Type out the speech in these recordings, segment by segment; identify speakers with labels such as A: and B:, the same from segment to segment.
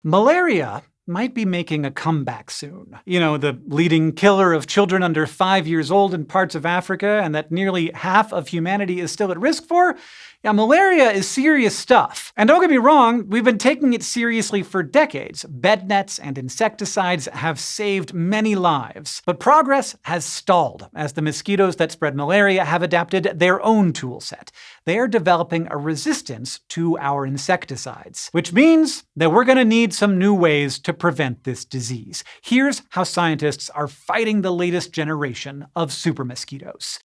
A: Malaria might be making a comeback soon. You know, the leading killer of children under 5 years old in parts of Africa, and that nearly half of humanity is still at risk for? Yeah, malaria is serious stuff. And don't get me wrong, we've been taking it seriously for decades. Bed nets and insecticides have saved many lives. But progress has stalled as the mosquitoes that spread malaria have adapted their own toolset. They are developing a resistance to our insecticides, which means that we're going to need some new ways to prevent this disease. Here's how scientists are fighting the latest generation of super mosquitoes.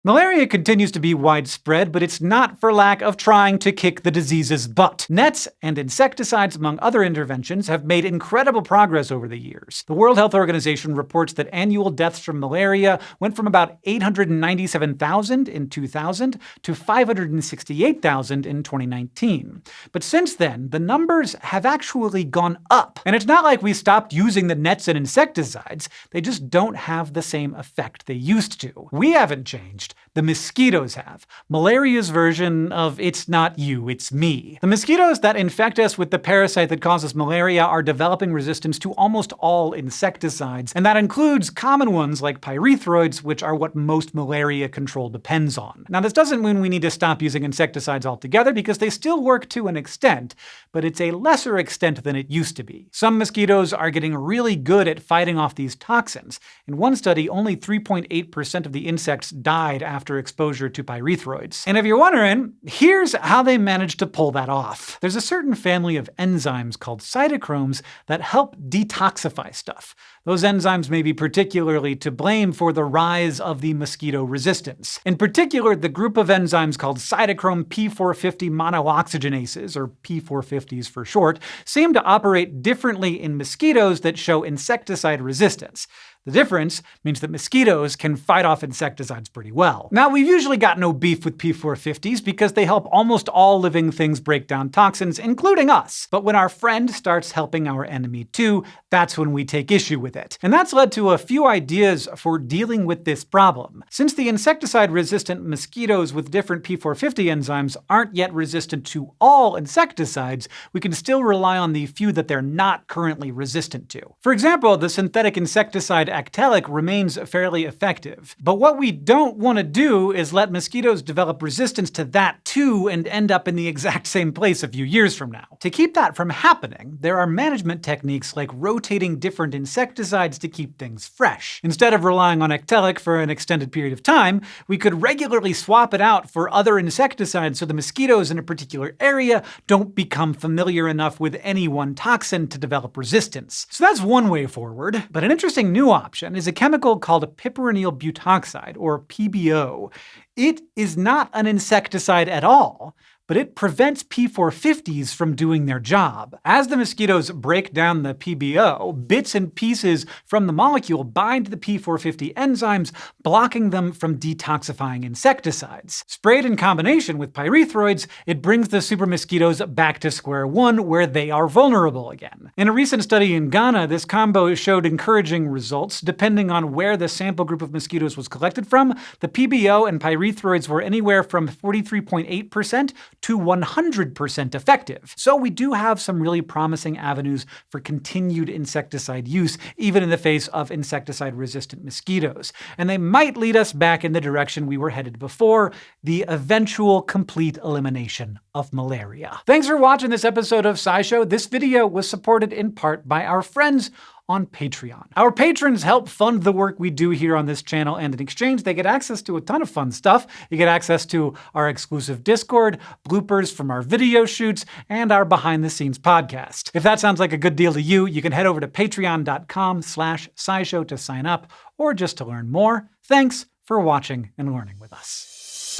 A: Malaria continues to be widespread, but it's not for lack of trying to kick the disease's butt. Nets and insecticides, among other interventions, have made incredible progress over the years. The World Health Organization reports that annual deaths from malaria went from about 897,000 in 2000 to 568,000 in 2019. But since then, the numbers have actually gone up. And it's not like we stopped using the nets and insecticides, they just don't have the same effect they used to. We haven't changed. The mosquitoes have. Malaria's version of it's not you, it's me. The mosquitoes that infect us with the parasite that causes malaria are developing resistance to almost all insecticides, and that includes common ones like pyrethroids, which are what most malaria control depends on. Now, this doesn't mean we need to stop using insecticides altogether, because they still work to an extent, but it's a lesser extent than it used to be. Some mosquitoes are getting really good at fighting off these toxins. In one study, only 3.8% of the insects died after exposure to pyrethroids. And if you're wondering, here's how they managed to pull that off. There's a certain family of enzymes called cytochromes that help detoxify stuff. Those enzymes may be particularly to blame for the rise of the mosquito resistance. In particular, the group of enzymes called cytochrome P450 monooxygenases, or P450s for short, seem to operate differently in mosquitoes that show insecticide resistance. The difference means that mosquitoes can fight off insecticides pretty well. Now, we've usually got no beef with P450s because they help almost all living things break down toxins, including us. But when our friend starts helping our enemy too, that's when we take issue with it. And that's led to a few ideas for dealing with this problem. Since the insecticide-resistant mosquitoes with different P450 enzymes aren't yet resistant to all insecticides, we can still rely on the few that they're not currently resistant to. For example, the synthetic insecticide Actelic remains fairly effective. But what we don't want to do is let mosquitoes develop resistance to that too and end up in the exact same place a few years from now. To keep that from happening, there are management techniques like rotating different insecticides to keep things fresh. Instead of relying on Actelic for an extended period of time, we could regularly swap it out for other insecticides so the mosquitoes in a particular area don't become familiar enough with any one toxin to develop resistance. So that's one way forward. But an interesting new option is a chemical called piperonil butoxide, or PBO. It is not an insecticide at all, but it prevents P450s from doing their job. As the mosquitoes break down the PBO, bits and pieces from the molecule bind the P450 enzymes, blocking them from detoxifying insecticides. Sprayed in combination with pyrethroids, it brings the super mosquitoes back to square one, where they are vulnerable again. In a recent study in Ghana, this combo showed encouraging results. Depending on where the sample group of mosquitoes was collected from, the PBO and pyrethroids were anywhere from 43.8% to 100% effective. So we do have some really promising avenues for continued insecticide use, even in the face of insecticide-resistant mosquitoes. And they might lead us back in the direction we were headed before, the eventual complete elimination of malaria. Thanks for watching this episode of SciShow. This video was supported in part by our friends on Patreon. Our patrons help fund the work we do here on this channel, and in exchange, they get access to a ton of fun stuff. You get access to our exclusive Discord, bloopers from our video shoots, and our behind-the-scenes podcast. If that sounds like a good deal to you, you can head over to patreon.com/scishow to sign up, or just to learn more. Thanks for watching and learning with us.